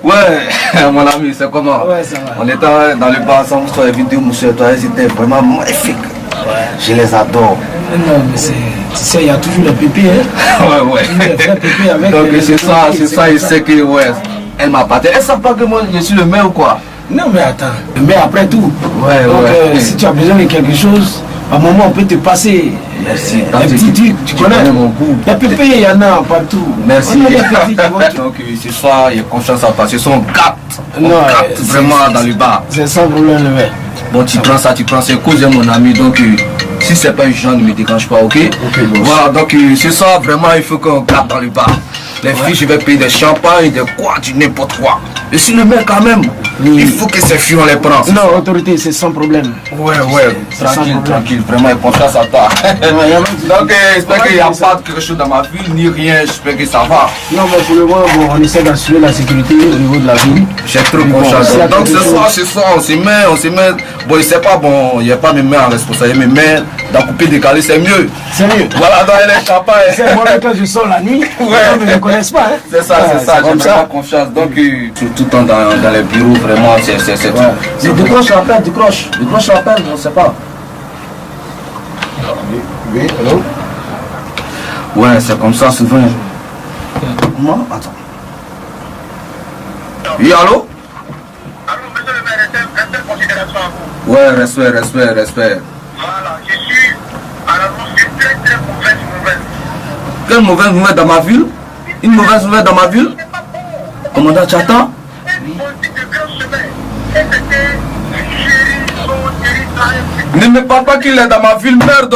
Ouais, mon ami, c'est comment? Ouais, ça va. On était dans le bar ensemble sur les vidéos, monsieur, toi, ils étaient vraiment magnifiques. Ouais. Je les adore. Non, mais c'est... Tu sais, il y a toujours le pépé, hein. Ouais. Pépé avec donc c'est ça, il sait que, ouais, elle m'appartient. Elle ne sait pas que moi, je suis le maire ou quoi? Non, mais attends. Mais après tout. Ouais, donc, ouais. Si tu as besoin de quelque chose, à un moment, on peut te passer. Merci. Les petits trucs, tu connais mon goût. Les pépés, il y en a partout. Merci. On a des petits, tu vois. Donc, ce soir, il y a confiance à passer. Son gâte. Non, vraiment dans le bar. C'est sans problème, le mec. Bon, tu prends ça, c'est cousin, mon ami. Donc, si c'est pas urgent, ne me dérange pas, ok? Bon. Voilà, donc ce soir, vraiment, il faut qu'on gâte dans le bar. Les filles, je vais payer des champagnes, des quoi, du n'importe quoi. Je suis le mec quand même. Il faut que ces filles, on les prend. Non, autorité, c'est sans problème. Ouais, tranquille, vraiment, confiance à toi. Donc, j'espère qu'il n'y a pas quelque chose dans ma ville, ni rien, j'espère que ça va. Non, mais pour le moment, bon, on essaie d'assurer la sécurité au niveau de la ville. J'ai trop confiance. Donc, ce soir, on se met. Bon, il sait pas, bon, il n'y a pas mes mains en responsabilité, mes mains d'occupé décalé, c'est mieux. C'est mieux. Voilà, dans les champagnes. C'est moi, quand je sors la nuit, ouais. ils ne me connaissent pas. Hein. C'est ça, j'ai vraiment confiance. Donc, tout le temps dans les bureaux, vraiment, c'est. Mais décroche l'appel, décroche l'appel, on ne sait pas. Oui, allô? Ouais, c'est comme ça souvent. Comment? Attends. Oui, allô? Allô, monsieur le maire, restez considération à vous. Ouais, respect. Voilà, je suis à la louche d'une très mauvaise nouvelle. Quelle mauvaise nouvelle dans ma ville? Une mauvaise nouvelle dans ma ville? Commandant, tu attends? Une politique de grand chemin. Et c'était Ne me parle pas qu'il est dans ma ville, merde!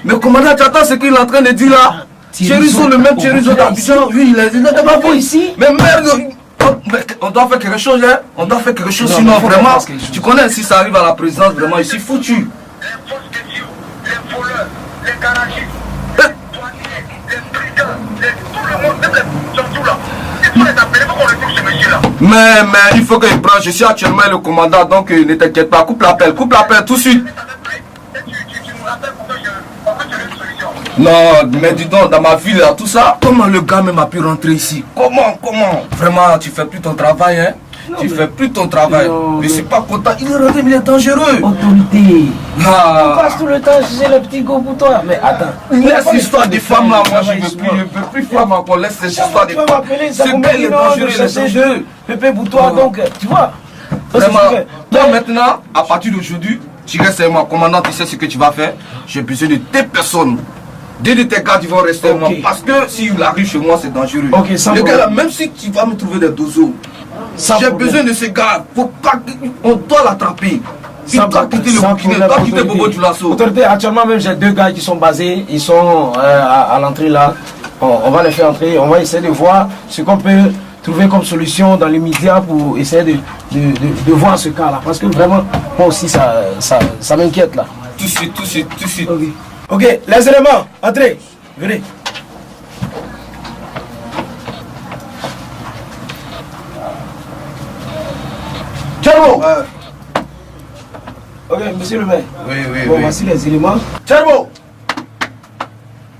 Mais commandant, tu attends ce qu'il est en train de dire là? Chérizo, le même Chérizo d'Abidjan, oui, il est dans ma ici. Mais merde! On doit faire quelque chose, hein? On doit faire quelque chose, sinon vraiment, tu connais, si ça arrive à la présidence, vraiment, il s'est foutu. Les fausses questions, les voleurs, les garagistes, les douaniers, les brigands, tout le monde, même les gens là. Il faut les appeler, il faut qu'on retrouve ce monsieur-là. Mais il faut qu'il prenne, je suis actuellement le commandant, donc ne t'inquiète pas, coupe l'appel tout de suite. Tu nous rappelles pourquoi je veux une solution. Non, mais dis donc, dans ma ville, là, tout ça, comment le gars même a pu rentrer ici? Comment? Vraiment, tu fais plus ton travail, hein? Non, tu fais plus ton travail. Non, je suis pas content, il est rentré, mais il est dangereux. Autorité. Ah. Tu passes tout le temps chercher le petit go pour toi. Mais attends. Laisse l'histoire des femmes là, moi je ne veux plus femme encore, laisse cette histoire des femmes. Ce gars il est dangereux, il est dangereux. Pépé pour toi, donc, tu vois. Vraiment, toi maintenant, à partir d'aujourd'hui, tu restes avec moi, commandant, tu sais ce que tu vas faire. J'ai besoin de tes personnes. Deux de tes gars, ils vont rester avec moi. Parce que s'il arrive chez moi, c'est dangereux. Le gars là, même si tu vas me trouver des dozos, j'ai besoin de ces gars. Faut pas, on doit l'attraper. Il doit quitter le bouquinet, il doit quitter Bobo du Lasso. Autorité, actuellement même j'ai deux gars qui sont basés, ils sont à l'entrée là. On va les faire entrer, on va essayer de voir ce qu'on peut trouver comme solution dans les médias pour essayer de voir ce cas là. Parce que vraiment, moi aussi ça m'inquiète là. Tout de suite. Ok, les éléments, entrez, venez. Tcherbo. Ok, monsieur le maire. Oui. Bon, voici les éléments. Tcherbo.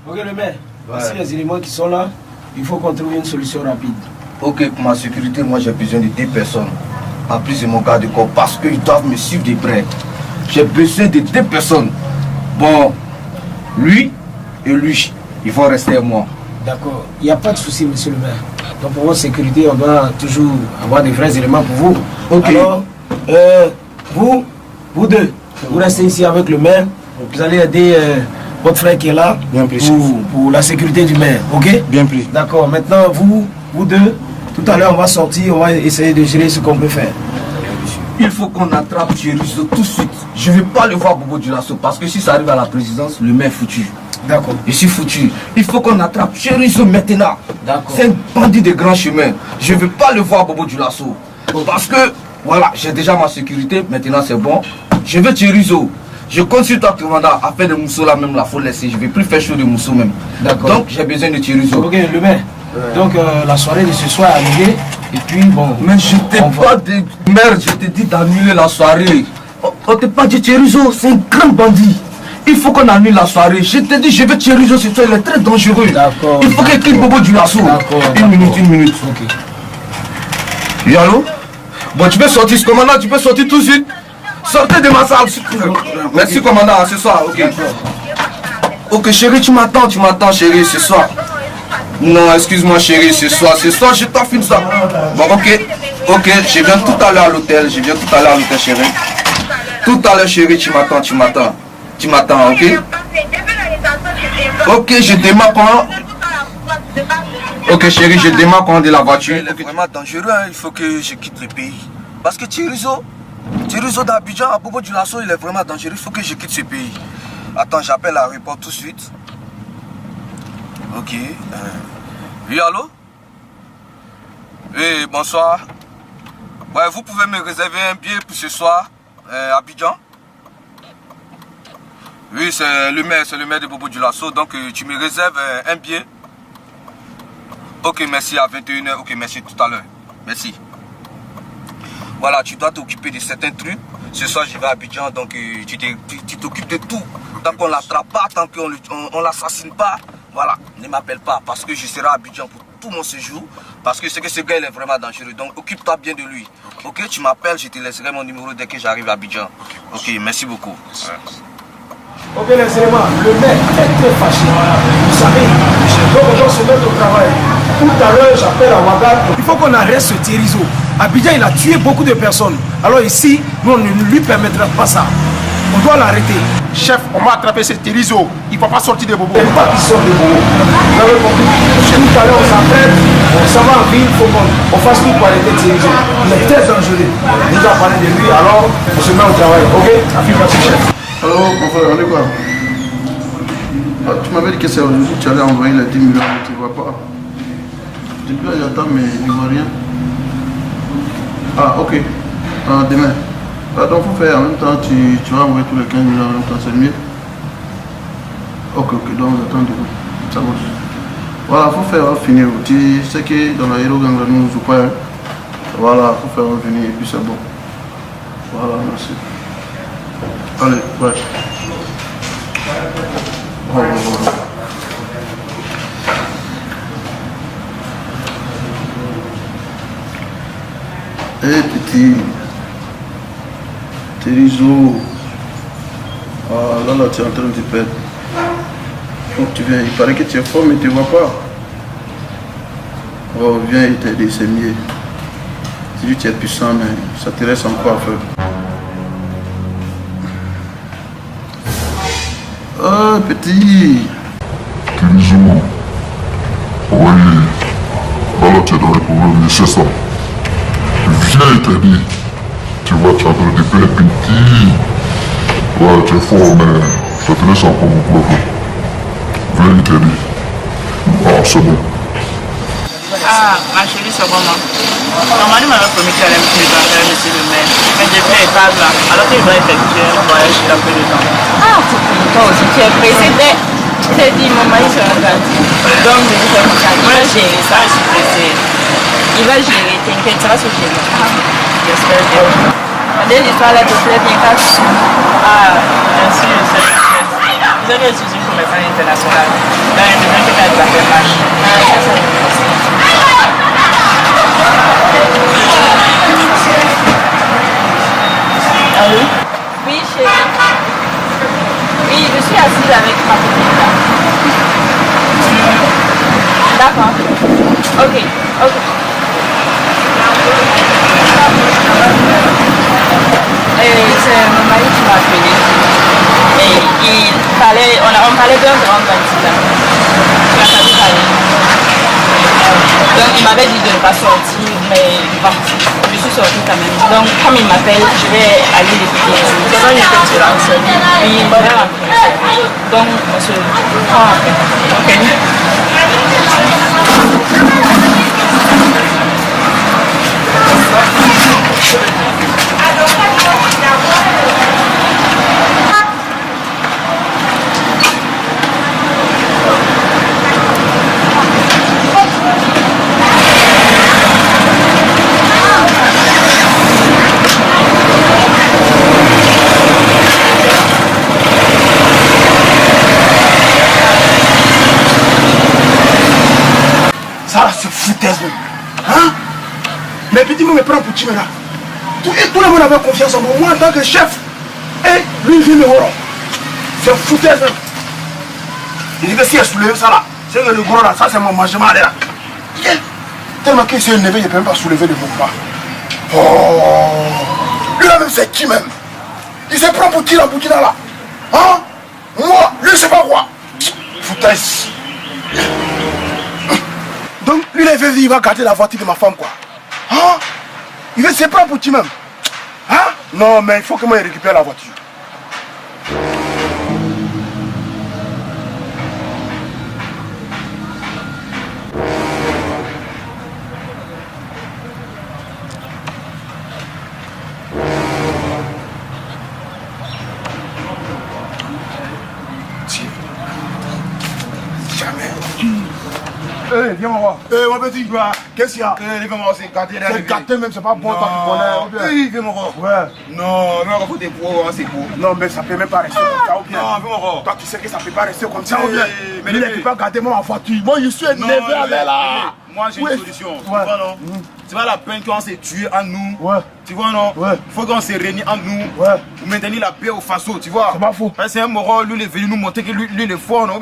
Ok, le maire. Voici les éléments qui sont là. Il faut qu'on trouve une solution rapide. Ok, pour ma sécurité, moi j'ai besoin de 2 personnes. Pas plus de mon garde de corps parce qu'ils doivent me suivre de près. J'ai besoin de 2 personnes. Bon, lui et lui, ils vont rester avec moi. D'accord. Il n'y a pas de souci, monsieur le maire. Donc pour votre sécurité, on doit toujours avoir des vrais éléments pour vous. Ok. Alors, vous deux, vous restez ici avec le maire. Vous allez aider votre frère qui est là. Bien pris. Pour la sécurité du maire. Ok? Bien pris. D'accord. Maintenant, vous deux, tout à l'heure, on va sortir, on va essayer de gérer ce qu'on peut faire. Il faut qu'on attrape Chérizo tout de suite. Je ne vais pas le voir Bobo du Lasso parce que si ça arrive à la présidence, le maire est foutu. D'accord. Je suis foutu. Il faut qu'on attrape Chérizo maintenant. D'accord. C'est un bandit de grand chemin. Je ne veux pas le voir Bobo du Lasso. Parce que, voilà, j'ai déjà ma sécurité. Maintenant, c'est bon. Je veux Chérizo. Je consulte ton commandant. Afin de Mousso là même, il faut laisser. Je ne vais plus faire chaud de Mousso même. D'accord. Donc, j'ai besoin de Chérizo. Ok, le maire. Donc, la soirée de ce soir est arrivée. Et puis, bon. Mais je t'ai pas dit, merde, je t'ai dit d'annuler la soirée. On t'a pas dit Chérizo, c'est un grand bandit. il faut qu'on annule la soirée. Je te dis, je vais tirer sur toi, il est très dangereux. Il faut qu'il quitte Bobo du lasso. Une minute. Ok. Oui, allô? Bon, tu peux sortir, commandant, tu peux sortir tout de suite. Sortez de ma salle. Merci, commandant, ce soir, ok. Ok, chérie, tu m'attends, chérie, ce soir. Non, excuse-moi, chérie, ce soir, je t'affine ça. Bon, ok, je viens tout à l'heure à l'hôtel, chérie. Tout à l'heure, chérie, tu m'attends, ok? Ok, je démarre quand... Ok, chérie, je démarre quand de la voiture. Il est vraiment dangereux, hein. Il faut que je quitte le pays. Parce que Thirizo d'Abidjan à Bobo du Lasso, il est vraiment dangereux. Il faut que je quitte ce pays. Attends, j'appelle l'aéroport tout de suite. Ok. Oui, allô? Oui, bonsoir. Ouais, vous pouvez me réserver un billet pour ce soir à Abidjan? Oui, c'est le maire de Bobo du Lasso. Donc, tu me réserves un billet. Ok, merci, à 21h. Ok, merci, tout à l'heure. Merci. Voilà, tu dois t'occuper de certains trucs. Ce soir, je vais à Abidjan, donc tu t'occupes de tout. Tant qu'on ne l'attrape pas, tant qu'on ne l'assassine pas, voilà, ne m'appelle pas parce que je serai à Abidjan pour tout mon séjour. Parce que c'est que ce gars, il est vraiment dangereux. Donc, occupe-toi bien de lui. Ok, tu m'appelles, je te laisserai mon numéro dès que j'arrive à Abidjan. Ok, merci beaucoup. Ok, les éléments, le mec est très fâché. Vous savez, donc on doit se mettre au travail. Tout à l'heure, j'appelle à Ouaga. Il faut qu'on arrête ce Thirizo. Abidjan, il a tué beaucoup de personnes. Alors ici, nous, on ne lui permettra pas ça. On doit l'arrêter. Chef, on va attraper ce Thirizo. Il ne va pas sortir de Bobo. Il ne pas qu'il sorte de Bobo. Vous avez compris? Tout à l'heure, on s'appelle, on s'en va en ville, il faut qu'on fasse tout pour arrêter Thirizo. Il est très dangereux. On nous a parlé de lui, alors on se met au travail. Ok? Affirmatif, chef. Alors, mon frère, on est quoi? Ah, tu m'avais dit que c'est aujourd'hui que tu allais envoyer les 10 millions, tu ne vois pas. Depuis là, j'attends, mais il ne voit rien. Ah, ok. Ah, demain. Ah, donc, il faut faire en même temps, tu vas envoyer tous les 15 millions en même temps, c'est mieux. Ok, donc j'attends demain. Ça marche. Voilà, il faut faire finir. Tu sais que dans la Hero Gang, nous ne jouons pas. Voilà, il faut faire finir et puis c'est bon. Voilà, merci. Allez, ouais. Eh petit Thirizo, là tu es en train de te perdre. Donc tu viens, il paraît que tu es fort mais tu ne vois pas. Oh viens et t'aider, c'est mieux. Si tu es puissant mais ça te reste encore à faire. Ah, petit. Thirizo. Oui. Voilà, tu es dans les problèmes, c'est ça. Viens et t'aider. Tu vois, tu es en train de faire petit. Ouais, tu es fort, mais ça te laisse encore beaucoup à faire. Viens et t'aider. Ah, c'est bon. Ah, ma chérie, c'est vraiment. Mon mari m'avait promis qu'il allait me faire monsieur le maire. Mais depuis l'étape là, alors qu'il doit effectuer un voyage il a peu de temps. Ah, toi aussi, tu es pressé dès. Je t'ai dit, mon mari sera gentil. Donc, je dis comme ça. Il va gérer ça, je suis pressée. Il va gérer, t'inquiète, ça va se gérer. J'espère bien. Dès l'histoire là, te plaît bien qu'à tout. Ah, bien sûr, je sais. Vous avez aussi une commerçante internationale. Dans une maison qui a de la marche. Ah, ça, c'est allô? Oui, chérie. Oui, je suis assise avec ma copine là. D'accord. Ok, ok. C'est mon mari qui m'a appelé. Et on parlait d'un grand candidat. Tu as pas parler. Donc il m'avait dit de ne pas sortir, mais bon, je suis sortie quand même. Donc comme il m'appelle, je vais aller l'écouter. C'est vrai que tu l'as enseigné. Oui, il va rentrer. Donc on se prend après. Ok. Mais petit me prend pour Timera. Tout le monde avait confiance en moi, moi en tant que chef. Et lui il vient me voir. C'est foutaise. Il dit que si elle soulève ça là, c'est que le gros là, ça c'est mon mangement là. Tellement qu'il s'est élevé, il ne peut même pas soulever le mouvement. Oh, lui là même c'est qui même? Il se prend pour qui la Burkina là? Hein? Moi, lui je sais pas quoi. Foutaise. Donc lui là il va garder la voiture de ma femme quoi. Hein? Il veut se prendre pour qui même? Hein? Non mais il faut que moi il récupère la voiture. Viens voir. Mon petit, qu'est-ce qu'il y a? Viens voir, c'est gâté. C'est gâté même, c'est pas bon, toi tu connais. Viens voir. Ouais. Non, mais on va foutre des pots, c'est beau. Non, mais ça peut même pas rester comme ça ou bien. Non, viens voir. Toi tu sais que ça peut pas rester comme ça ou bien. Mais il ne peut pas garder moi en voiture. Moi je suis énervé avec là. Moi j'ai une solution. Tu vois non? C'est pas la peine qu'on s'est tué en nous. Ouais. Tu vois non? Ouais. Il faut qu'on se réunisse en nous. Ouais. Pour maintenir la paix au faso, tu vois. C'est pas faux. C'est un moro, lui il est venu nous montrer que lui il est fort, non?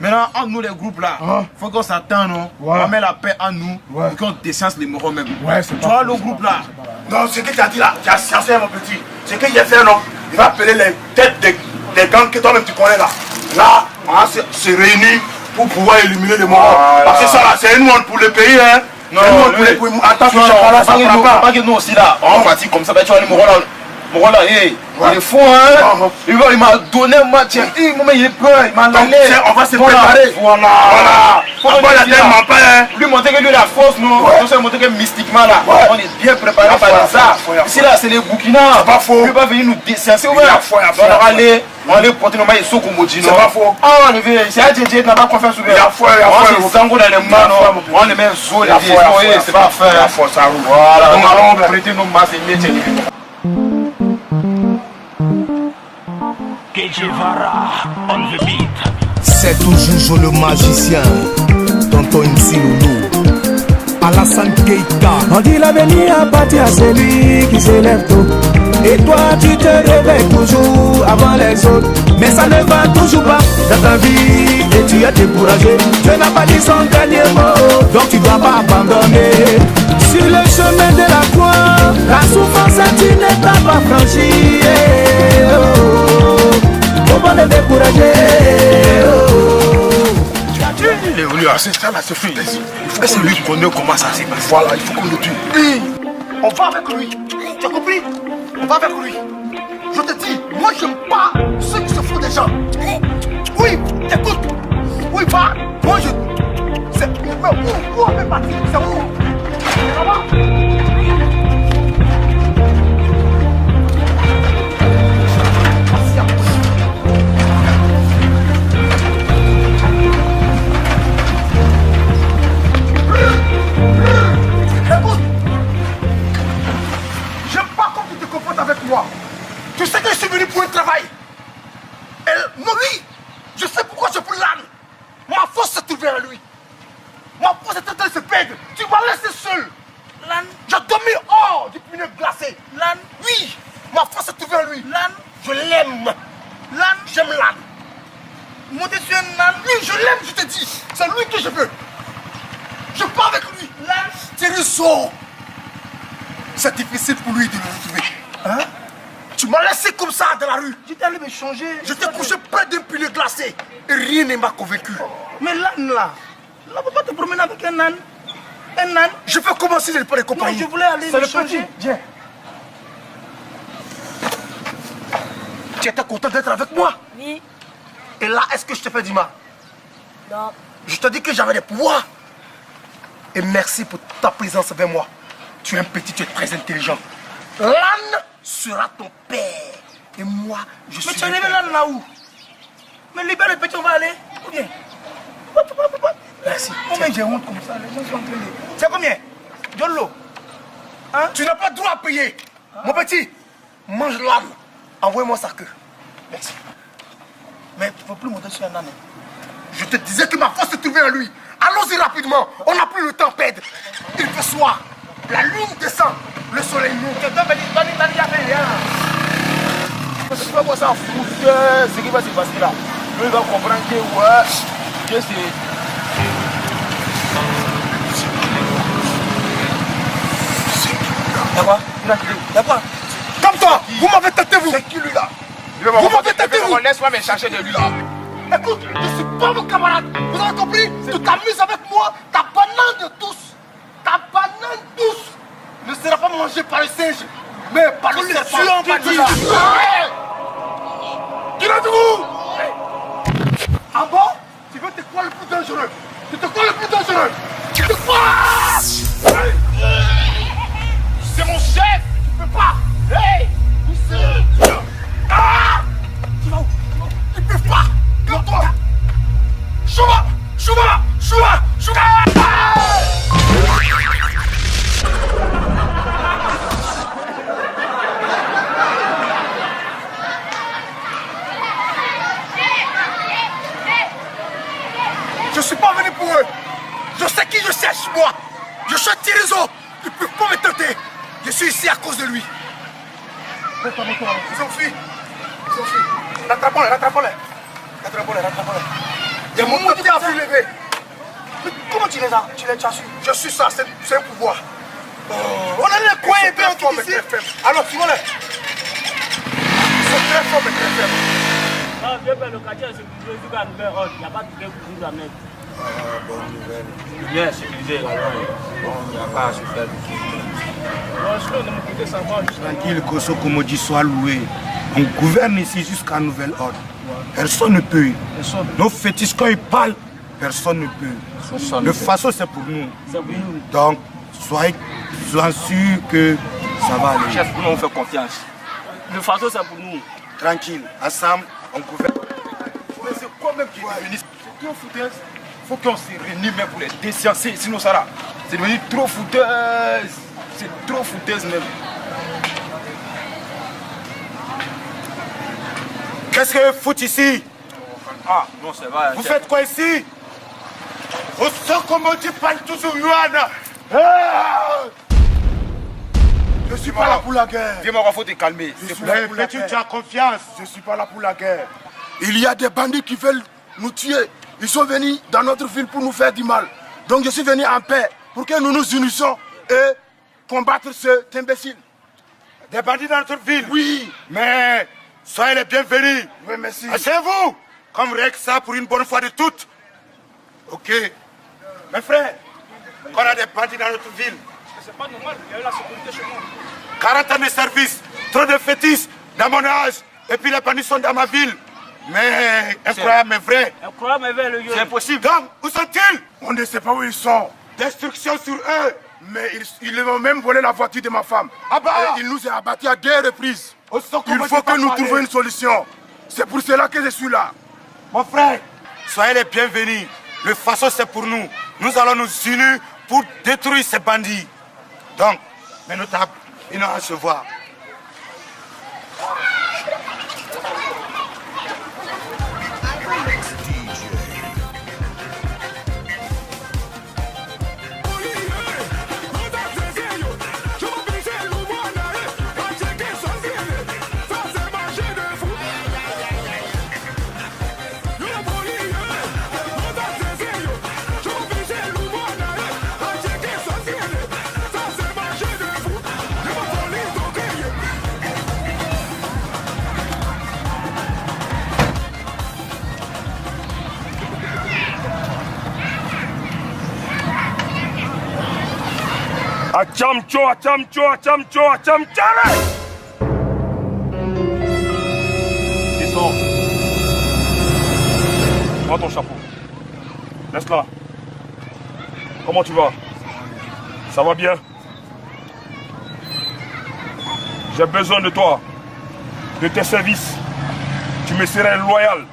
Maintenant, en nous les groupes là, il faut qu'on s'attende, non? On met la paix en nous et qu'on descende les moros même. Ouais, c'est tu vois le groupe là? Non, ce que tu as dit là, tu as sciencer mon petit. Ce qu'il a fait, non? Il va appeler les têtes des gangs que toi-même tu connais là. Là, on va se réunir pour pouvoir éliminer les moros. Parce que ça là, c'est une honte pour le pays, hein? Non, attends, pas que nous aussi là, on va partir comme ça, tu vois les moros là. Moros là, il est fou, hein? Il m'a donné un match, il est peur, il m'a donné. On va se préparer. Voilà. Lui montrer que lui la force, non? On se montrer que mystiquement là, on est bien préparé par ça. Ici là, c'est les Burkina. C'est pas faux. Lui va venir nous descenser. On va aller porter nos mailles sur Komodino. C'est pas faux. Ah, on est c'est un DJ, n'a pas confiance sur lui. On est zango dans les mains, on les met un saut, c'est pas faire. Voilà, nous allons prêter nos masses et métiers. C'est toujours le magicien, Tonton Nsilulu, Alassane Keita. On dit l'avenir appartient à celui qui s'élève tôt. Et toi tu te réveilles toujours avant les autres. Mais ça ne va toujours pas dans ta vie et tu es découragé. Dieu n'a pas dit son dernier mot, donc tu dois pas abandonner. Sur le chemin de la croix, la souffrance est une étape à franchir. Faut pas le décourager. Il est venu à ce stade là, c'est fini. C'est lui qui connaît comment ça s'est passé. Voilà, il faut qu'on le tue. On va avec lui. Tu as compris? On va avec lui. Je te dis, moi j'aime pas ceux qui se foutent des gens. Oui, écoute. Oui, va. Moi je. C'est. Mais où on peut partir? C'est où? C'est là-bas. Tu sais que je suis venu pour un travail. Et non, oui, je sais pourquoi je pris l'âne. Ma force s'est trouvée en lui. Ma force est en train de se perdre. Tu m'as laissé seul. L'âne. J'ai dormi hors du pneu glacé. L'âne. Oui, ma force s'est trouvée en lui. L'âne. Je l'aime. L'âne. J'aime l'âne. Moi, je suis un âne. Oui, je l'aime, je te dis. C'est lui que je veux. Je pars avec lui. L'âne. Thierry sort. C'est difficile pour lui de le retrouver. Hein? Tu m'as laissé comme ça dans la rue. J'étais allé me changer. Je t'ai couché près d'un pilier glacé. Et rien ne m'a convaincu. Mais l'âne là, on ne peut pas te promener avec un âne. Un âne. Je veux commencer de pas les compagnies. Non, je voulais aller me changer. Viens. Tu étais content d'être avec moi? Oui. Et là, est-ce que je te fais du mal? Non. Je te dis que j'avais des pouvoirs. Et merci pour ta présence avec moi. Tu es un petit, tu es très intelligent. L'âne sera ton père. Et moi, je suis... Mais tu as levé l'âne là où? Mais libère le petit, on va aller. Ou bien? Merci. Combien j'ai honte comme ça? Les gens sont en train de... C'est combien? Donne l'eau. Hein? Tu n'as pas le droit à payer. Mon petit, mange l'âne. Envoie-moi sa queue. Merci. Mais tu ne peux plus monter sur un âne. Je te disais que ma force se trouvait en lui. Allons-y rapidement. On n'a plus le temps à perdre. Il fait soir. La lune descend, le soleil monte. Je ne sais pas quoi ça fout, ce qui va se passer là. Lui, il va comprendre que, ouais, que c'est... Y'a quoi? Comme toi, vous m'avez tâté, vous. C'est qui lui là? Vous m'avez tâté, vous. Laisse-moi me chercher de lui là. Écoute, je ne suis pas vos camarades. Vous avez compris? Tu t'amuses avec moi, ta banane de tous. Ta banane douce ne sera pas mangée par le singe, mais par le serpent. Qui l'a dit vous? Ah bon? Tu veux te croire le plus dangereux? Tu te crois le plus dangereux? Tu te crois? C'est mon chef! Tu peux pas! Hey! Ah! Tu vas où? Ils peuvent pas! Calme-toi! Chouba! Chouba! Chouba! Chouba! Je suis pas venu pour eux! Je sais qui je cherche, moi! Je cherche Thirizo! Ils peuvent pas me tenter! Je suis ici à cause de lui! Ils ont fui! Ils ont fui! Rattrapons-les! Rattrapons-les! Rattrapons-les! Rattrapons-les! Il y a mon monde qui a vu lever! Mais comment tu les as? Tu les as su? Je suis ça, c'est un pouvoir! On a les coins épais en tout ici! Alors, suivons-les! Ils sont très forts mais très faibles! Non, Dieu fait le quartier est sécurisé jusqu'à la nouvelle ordre. Il n'y a pas de truc pour nous amener. Bonne nouvelle. Bien sécurisé également. Bon, il n'y a pas à se faire du tout. Tranquille, Koso Komodi soit loué. On gouverne ici jusqu'à nouvel ordre. Personne ne peut. Nos fétiches, quand ils parlent, personne ne peut. Le façon, c'est pour nous. Donc, soyez sûrs que ça va aller. Chef, nous, on fait confiance. Le façon, c'est pour nous. Tranquille, ensemble, on gouverne. C'est quoi même qui est devenu? C'est trop fouteuse. Il faut qu'on se réunisse même pour les déciencer. Sinon, ça là, c'est devenu trop fouteuse. C'est trop fouteuse même. Qu'est-ce que vous foutez ici? Ah, non, c'est vrai. Vous faites quoi ici? Au sort comme on dit, parle toujours Yuana. Je suis pas là pour la guerre. Dis-moi, il faut te calmer. Tu as confiance. Je suis pas là pour la guerre. Il y a des bandits qui veulent nous tuer. Ils sont venus dans notre ville pour nous faire du mal. Donc je suis venu en paix pour que nous nous unissions et combattre cet imbécile. Des bandits dans notre ville? Oui. Mais soyez les bienvenus. Oui, merci. Asseyez-vous. Comme règle ça pour une bonne fois de toutes. Ok. Mes frères, quand on a des bandits dans notre ville, C'est pas normal, il y a eu la sécurité chez moi. 40 ans de service, trop de fétiches dans mon âge, et puis les bandits sont dans ma ville. Mais incroyable mais vrai. Incroyable mais vrai, le gars. C'est impossible. Donc, où sont-ils? On ne sait pas où ils sont. Destruction sur eux. Mais ils ont même volé la voiture de ma femme. Ah bah. Et ils nous ont abattus à 2 reprises. Il faut que nous trouvions une solution. C'est pour cela que je suis là. Mon frère, soyez les bienvenus. Le façon c'est pour nous. Nous allons nous unir pour détruire ces bandits. Donc, mais nous allons se voir. Achamcho, achamcho, achamcho, achamchare! Descends. Prends ton chapeau. Laisse là. Comment tu vas? Ça va bien? J'ai besoin de toi, de tes services. Tu me serais loyal.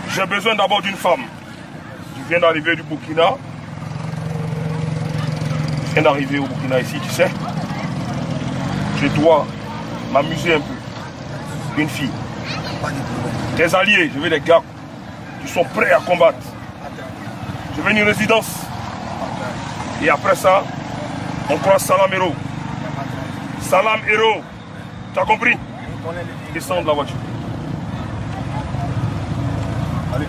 J'ai besoin d'abord d'une femme. Tu viens d'arriver du Burkina. Je viens d'arriver au Burkina ici, tu sais. Je dois m'amuser un peu. Une fille. Tes alliés, je veux des gars qui sont prêts à combattre. Je veux une résidence. Et après ça, On croit Salam Héros. Salam Héros. Tu as compris? Descends de la voiture. Allez.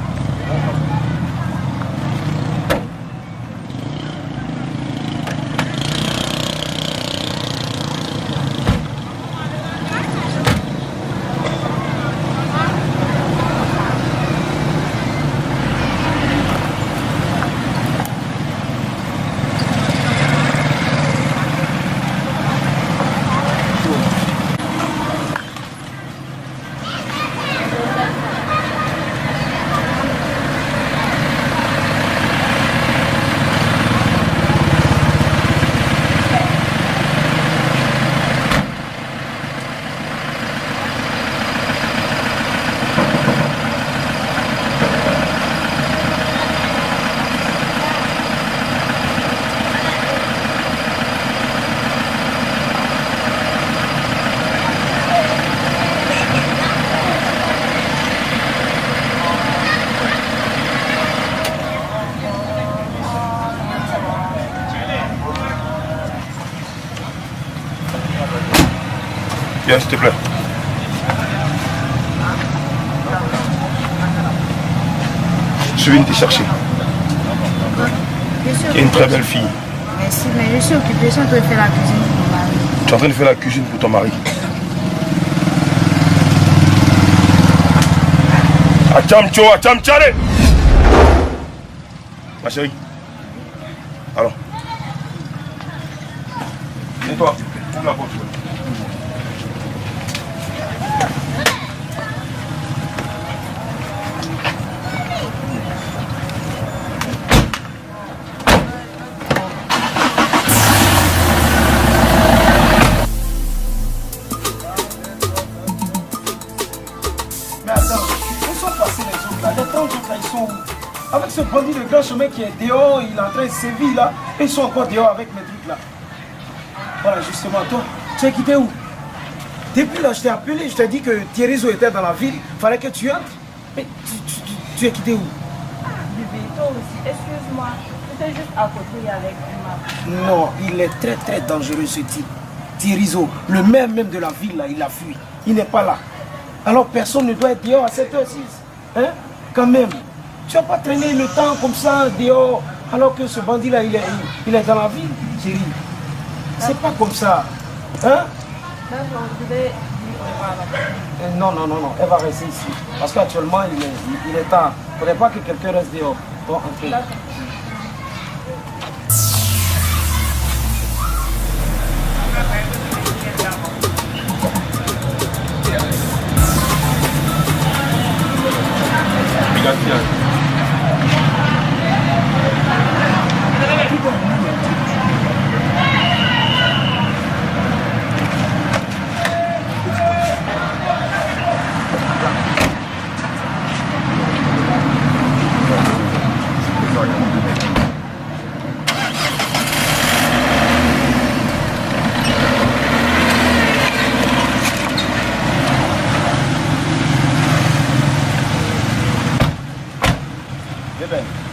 Viens, s'il te plaît. Je suis venu te chercher. Tu es une très belle fille. Merci, mais je suis occupée, je suis en train de faire la cuisine pour mon mari. Tu es en train de faire la cuisine pour ton mari. Acham Tchale. Ma chérie. Alors. Viens-toi, ouvre la porte. Avec ce bandit de grand chemin qui est dehors, il est en train de sévir là, et ils sont encore dehors avec mes trucs là. Voilà, justement, toi, tu es quitté où? Depuis là, je t'ai appelé, je t'ai dit que Thierryzo était dans la ville, il fallait que tu entres. Mais tu es quitté où? Bébé, toi aussi, excuse-moi, j'étais juste à côté avec Emma. Non, il est très très dangereux ce type. Thierryzo, le maire même de la ville là, il a fui. Il n'est pas là. Alors personne ne doit être dehors à 7h06. Hein? Quand même. Tu vas pas traîner le temps comme ça dehors alors que ce bandit là il est dans la ville, chérie. C'est pas comme ça. Hein? D'accord, je vais lui revoir. Non, elle va rester ici. Parce qu'actuellement il est tard. Il ne faudrait pas que quelqu'un reste dehors. Bon, ok.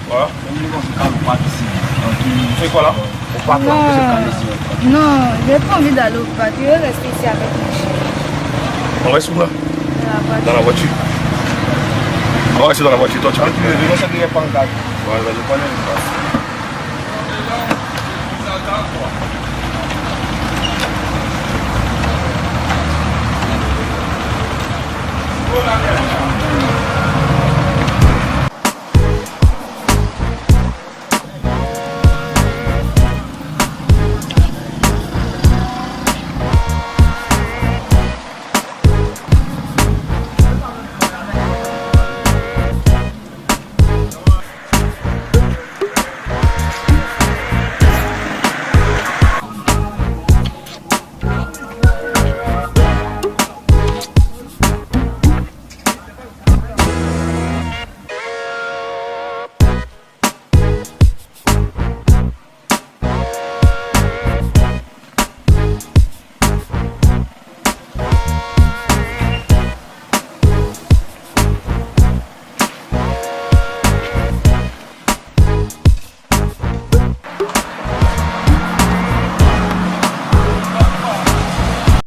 Voilà. Tu fais quoi là? Non, j'ai pas envie d'aller au parc, je vais rester ici avec mon chéri. On reste où là? Dans la voiture. On va rester dans la voiture, toi tu vas. Ouais, vas-y, prends